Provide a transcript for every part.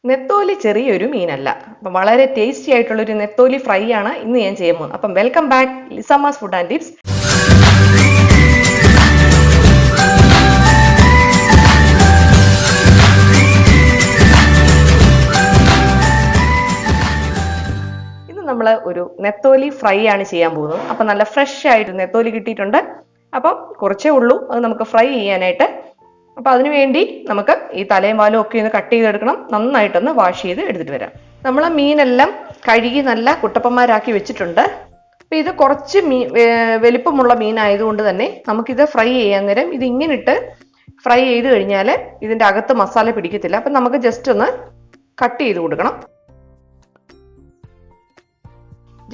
നെത്തോലി ചെറിയൊരു മീനല്ല. അപ്പം വളരെ ടേസ്റ്റി ആയിട്ടുള്ളൊരു നെത്തോലി ഫ്രൈ ആണ് ഇന്ന് ഞാൻ ചെയ്യാൻ പോകുന്നത്. അപ്പം welcome back Lisamma's food and tips. ഇന്ന് നമ്മൾ ഒരു നെത്തോലി ഫ്രൈ ആണ് ചെയ്യാൻ പോകുന്നത്. അപ്പം നല്ല ഫ്രഷ് ആയിട്ട് നെത്തോലി കിട്ടിയിട്ടുണ്ട്. അപ്പം കുറച്ചേ ഉള്ളൂ അത് നമുക്ക് ഫ്രൈ ചെയ്യാനായിട്ട്. അപ്പം അതിനുവേണ്ടി നമുക്ക് ഈ തലയും വാലും ഒക്കെ ഒന്ന് കട്ട് ചെയ്തെടുക്കണം. നന്നായിട്ടൊന്ന് വാഷ് ചെയ്ത് എടുത്തിട്ട് വരാം. നമ്മൾ മീനെല്ലാം കഴുകി നല്ല കുട്ടപ്പന്മാരാക്കി വെച്ചിട്ടുണ്ട്. അപ്പം ഇത് കുറച്ച് വലിപ്പമുള്ള മീനായതുകൊണ്ട് തന്നെ നമുക്കിത് ഫ്രൈ ചെയ്യാൻ നേരം ഇത് ഇങ്ങനെ ഇട്ട് ഫ്രൈ ചെയ്ത് കഴിഞ്ഞാൽ ഇതിൻ്റെ അകത്ത് മസാല പിടിക്കത്തില്ല. അപ്പം നമുക്ക് ജസ്റ്റ് ഒന്ന് കട്ട് ചെയ്ത് കൊടുക്കണം.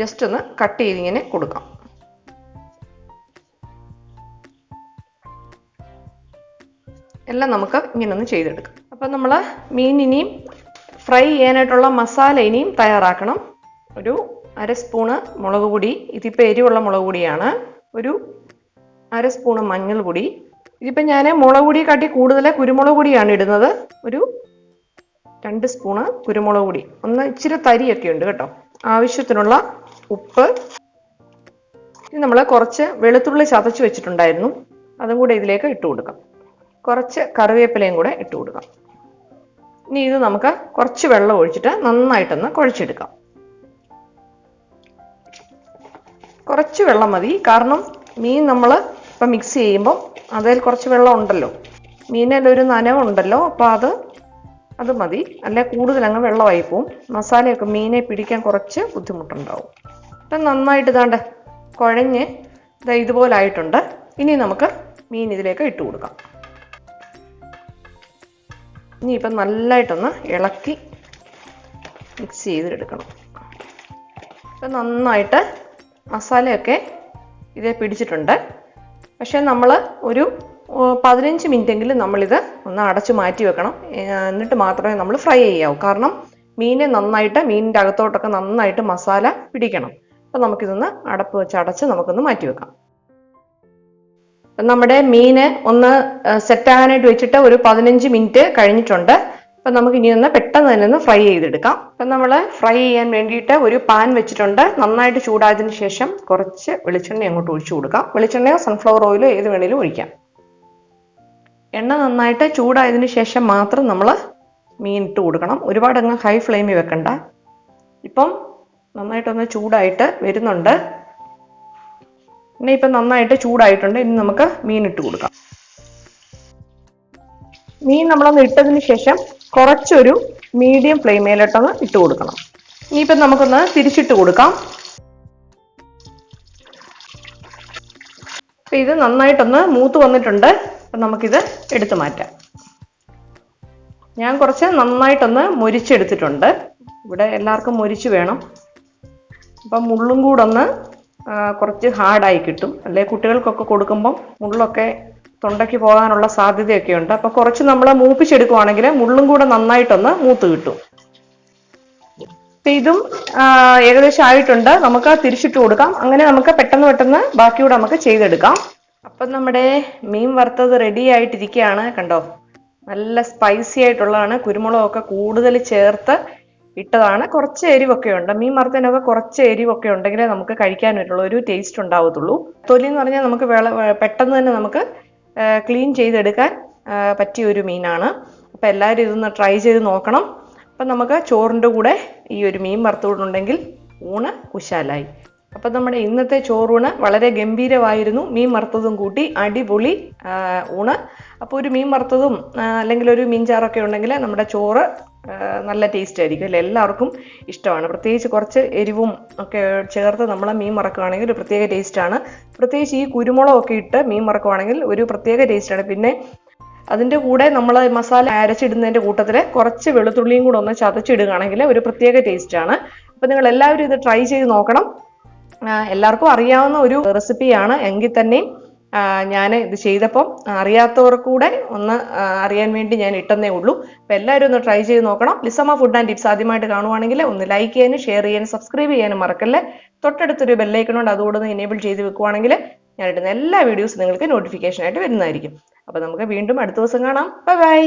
ജസ്റ്റ് ഒന്ന് കട്ട് ചെയ്ത് ഇങ്ങനെ കൊടുക്കാം. എല്ലാം നമുക്ക് ഇങ്ങനെ ഒന്ന് ചെയ്തെടുക്കാം. അപ്പം നമ്മൾ മീൻ ഇനിയും ഫ്രൈ ചെയ്യാനായിട്ടുള്ള മസാല ഇനിയും തയ്യാറാക്കണം. ഒരു 1/2 സ്പൂണ് മുളക് പൊടി, ഇതിപ്പോൾ എരിവുള്ള മുളക് പൊടിയാണ്. ഒരു 1/2 സ്പൂണ് മഞ്ഞൾപ്പൊടി. ഇതിപ്പോൾ ഞാൻ മുളക് പൊടി കാട്ടി കൂടുതൽ കുരുമുളക് പൊടിയാണ് ഇടുന്നത്. ഒരു 2 സ്പൂണ് കുരുമുളക് പൊടി. ഒന്ന് ഇച്ചിരി തരിയൊക്കെ ഉണ്ട് കേട്ടോ. ആവശ്യത്തിനുള്ള ഉപ്പ്. ഇത് നമ്മൾ കുറച്ച് വെളുത്തുള്ളി ചതച്ച് വെച്ചിട്ടുണ്ടായിരുന്നു, അതും കൂടെ ഇതിലേക്ക് ഇട്ട് കൊടുക്കാം. കുറച്ച് കറിവേപ്പിലയും കൂടെ ഇട്ട് കൊടുക്കാം. ഇനി ഇത് നമുക്ക് കുറച്ച് വെള്ളം ഒഴിച്ചിട്ട് നന്നായിട്ടൊന്ന് കുഴച്ചെടുക്കാം. കുറച്ച് വെള്ളം മതി, കാരണം മീൻ നമ്മൾ ഇപ്പം മിക്സ് ചെയ്യുമ്പോൾ അതിൽ കുറച്ച് വെള്ളം ഉണ്ടല്ലോ, മീനിലൊരു നനവുണ്ടല്ലോ. അപ്പോൾ അത് മതി. അല്ലെ കൂടുതൽ അങ്ങ് വെള്ളമായി പോവും. മസാലയൊക്കെ മീനെ പിടിക്കാൻ കുറച്ച് ബുദ്ധിമുട്ടുണ്ടാവും. അപ്പം നന്നായിട്ട് ഇതാണ്ട് കുഴഞ്ഞ് ഇതുപോലെ ആയിട്ടുണ്ട്. ഇനി നമുക്ക് മീൻ ഇതിലേക്ക് ഇട്ട് കൊടുക്കാം. ഇനി ഇപ്പം നല്ലതായിട്ടൊന്ന് ഇളക്കി മിക്സ് ചെയ്തെടുക്കണം. ഇപ്പം നന്നായിട്ട് മസാലയൊക്കെ ഇതേ പിടിച്ചിട്ടുണ്ട്. പക്ഷേ നമ്മൾ ഒരു 15 മിനിറ്റെങ്കിലും നമ്മളിത് ഒന്ന് അടച്ച് മാറ്റി വെക്കണം. എന്നിട്ട് മാത്രമേ നമ്മൾ ഫ്രൈ ചെയ്യാവൂ. കാരണം മീനെ നന്നായിട്ട് മീനിൻ്റെ അകത്തോട്ടൊക്കെ നന്നായിട്ട് മസാല പിടിക്കണം. അപ്പം നമുക്കിതൊന്ന് അടപ്പ് വെച്ച് അടച്ച് നമുക്കൊന്ന് മാറ്റി വെക്കാം. നമ്മുടെ മീന് ഒന്ന് സെറ്റാകാനായിട്ട് വെച്ചിട്ട് ഒരു 15 മിനിറ്റ് കഴിഞ്ഞിട്ടുണ്ട്. അപ്പം നമുക്ക് ഇനി ഒന്ന് പെട്ടെന്ന് തന്നെ ഒന്ന് ഫ്രൈ ചെയ്തെടുക്കാം. അപ്പം നമ്മൾ ഫ്രൈ ചെയ്യാൻ വേണ്ടിയിട്ട് ഒരു പാൻ വെച്ചിട്ടുണ്ട്. നന്നായിട്ട് ചൂടായതിന് ശേഷം കുറച്ച് വെളിച്ചെണ്ണ അങ്ങോട്ട് ഒഴിച്ചു കൊടുക്കാം. വെളിച്ചെണ്ണയോ സൺഫ്ലവർ ഓയിലോ ഏത് വേണേലും ഒഴിക്കാം. എണ്ണ നന്നായിട്ട് ചൂടായതിന് ശേഷം മാത്രം നമ്മൾ മീൻ ഇട്ട് കൊടുക്കണം. ഒരുപാട് അങ്ങ് ഹൈ ഫ്ലെയിമിൽ വെക്കണ്ട. ഇപ്പം നന്നായിട്ടൊന്ന് ചൂടായിട്ട് വരുന്നുണ്ട്. പിന്നെ ഇപ്പം നന്നായിട്ട് ചൂടായിട്ടുണ്ട്. ഇനി നമുക്ക് മീൻ ഇട്ട് കൊടുക്കാം. മീൻ നമ്മളൊന്ന് ഇട്ടതിന് ശേഷം കുറച്ചൊരു മീഡിയം ഫ്ലെയിമിലോട്ടൊന്ന് ഇട്ട് കൊടുക്കണം. ഇനിയിപ്പം നമുക്കൊന്ന് തിരിച്ചിട്ട് കൊടുക്കാം. അപ്പം ഇത് നന്നായിട്ടൊന്ന് മൂത്ത് വന്നിട്ടുണ്ട്. അപ്പം നമുക്കിത് എടുത്തു മാറ്റാം. ഞാൻ കുറച്ച് നന്നായിട്ടൊന്ന് മൊരിച്ചെടുത്തിട്ടുണ്ട്. ഇവിടെ എല്ലാവർക്കും മൊരിച്ച് വേണം. അപ്പം മുള്ളും കൂടെ ഒന്ന് കുറച്ച് ഹാർഡായി കിട്ടും. അല്ലെ കുട്ടികൾക്കൊക്കെ കൊടുക്കുമ്പം മുള്ളൊക്കെ തൊണ്ടയ്ക്ക് പോകാനുള്ള സാധ്യതയൊക്കെ ഉണ്ട്. അപ്പോൾ കുറച്ച് നമ്മൾ മൂപ്പിച്ചെടുക്കുവാണെങ്കിൽ മുള്ളും കൂടെ നന്നായിട്ടൊന്ന് മൂത്ത് കിട്ടും. അപ്പം ഇതും ഏകദേശം ആയിട്ടുണ്ട്. നമുക്ക് തിരിച്ചിട്ട് കൊടുക്കാം. അങ്ങനെ നമുക്ക് പെട്ടെന്ന് ബാക്കിയൂടെ നമുക്ക് ചെയ്തെടുക്കാം. അപ്പം നമ്മുടെ മീൻ വറുത്തത് റെഡി ആയിട്ടിരിക്കുകയാണ്. കണ്ടോ, നല്ല സ്പൈസി ആയിട്ടുള്ളതാണ്. കുരുമുളകൊക്കെ കൂടുതൽ ചേർത്ത് ഇട്ടതാണ്. കുറച്ച് എരിവൊക്കെ ഉണ്ട്. മീൻ വറുത്തതിനൊക്കെ കുറച്ച് എരിവൊക്കെ ഉണ്ടെങ്കിലേ നമുക്ക് കഴിക്കാനായിട്ടുള്ള ഒരു ടേസ്റ്റ് ഉണ്ടാവത്തുള്ളൂ. തൊലി എന്ന് പറഞ്ഞാൽ നമുക്ക് പെട്ടെന്ന് തന്നെ നമുക്ക് ക്ലീൻ ചെയ്തെടുക്കാൻ പറ്റിയ ഒരു മീനാണ്. അപ്പം എല്ലാവരും ഇതൊന്ന് ട്രൈ ചെയ്ത് നോക്കണം. അപ്പം നമുക്ക് ചോറിൻ്റെ കൂടെ ഈ ഒരു മീൻ വറുത്തൂടുണ്ടെങ്കിൽ ഊണ് കുശാലായി. അപ്പം നമ്മുടെ ഇന്നത്തെ ചോറൂണ് വളരെ ഗംഭീരമായിരുന്നു. മീൻ വറുത്തതും കൂട്ടി അടിപൊളി ഊണ്. അപ്പോൾ ഒരു മീൻ വറുത്തതും അല്ലെങ്കിൽ ഒരു മീൻചാറൊക്കെ ഉണ്ടെങ്കിൽ നമ്മുടെ ചോറ് നല്ല ടേസ്റ്റ് ആയിരിക്കും. അല്ലേ, എല്ലാവർക്കും ഇഷ്ടമാണ്. പ്രത്യേകിച്ച് കുറച്ച് എരിവും ഒക്കെ ചേർത്ത് നമ്മൾ മീൻ വറക്കുകയാണെങ്കിൽ ഒരു പ്രത്യേക ടേസ്റ്റാണ്. പ്രത്യേകിച്ച് ഈ കുരുമുളകൊക്കെ ഇട്ട് മീൻ വറക്കുകയാണെങ്കിൽ ഒരു പ്രത്യേക ടേസ്റ്റാണ്. പിന്നെ അതിൻ്റെ കൂടെ നമ്മൾ മസാല അരച്ചിടുന്നതിൻ്റെ കൂട്ടത്തിൽ കുറച്ച് വെളുത്തുള്ളിയും കൂടെ ഒന്ന് ചതച്ചിടുകയാണെങ്കിൽ ഒരു പ്രത്യേക ടേസ്റ്റാണ്. അപ്പോൾ നിങ്ങൾ എല്ലാവരും ഇത് ട്രൈ ചെയ്ത് നോക്കണം. എല്ലാവർക്കും അറിയാവുന്ന ഒരു റെസിപ്പിയാണ് എങ്കിൽ തന്നെയും ഞാൻ ഇത് ചെയ്തപ്പം അറിയാത്തവർക്കൂടെ ഒന്ന് അറിയാൻ വേണ്ടി ഞാൻ ഇട്ടെന്നേ ഉള്ളൂ. അപ്പോൾ എല്ലാവരും ഒന്ന് ട്രൈ ചെയ്ത് നോക്കണം. ലിസമ്മ ഫുഡ് ആൻഡ് ടിപ്സ് ആദ്യമായിട്ട് കാണുവാണെങ്കിൽ ഒന്ന് ലൈക്ക് ചെയ്യാനും ഷെയർ ചെയ്യാനും സബ്സ്ക്രൈബ് ചെയ്യാനും മറക്കല്ലേ. തൊട്ടടുത്തൊരു ബെല്ലൈക്കണുണ്ട്, അതുകൂടെ ഒന്ന് എനേബിൾ ചെയ്ത് വെക്കുവാണെങ്കിൽ ഞാൻ ഇടുന്ന എല്ലാ വീഡിയോസും നിങ്ങൾക്ക് നോട്ടിഫിക്കേഷൻ ആയിട്ട് വരുന്നതായിരിക്കും. അപ്പോൾ നമുക്ക് വീണ്ടും അടുത്ത ദിവസം കാണാം. Bye bye.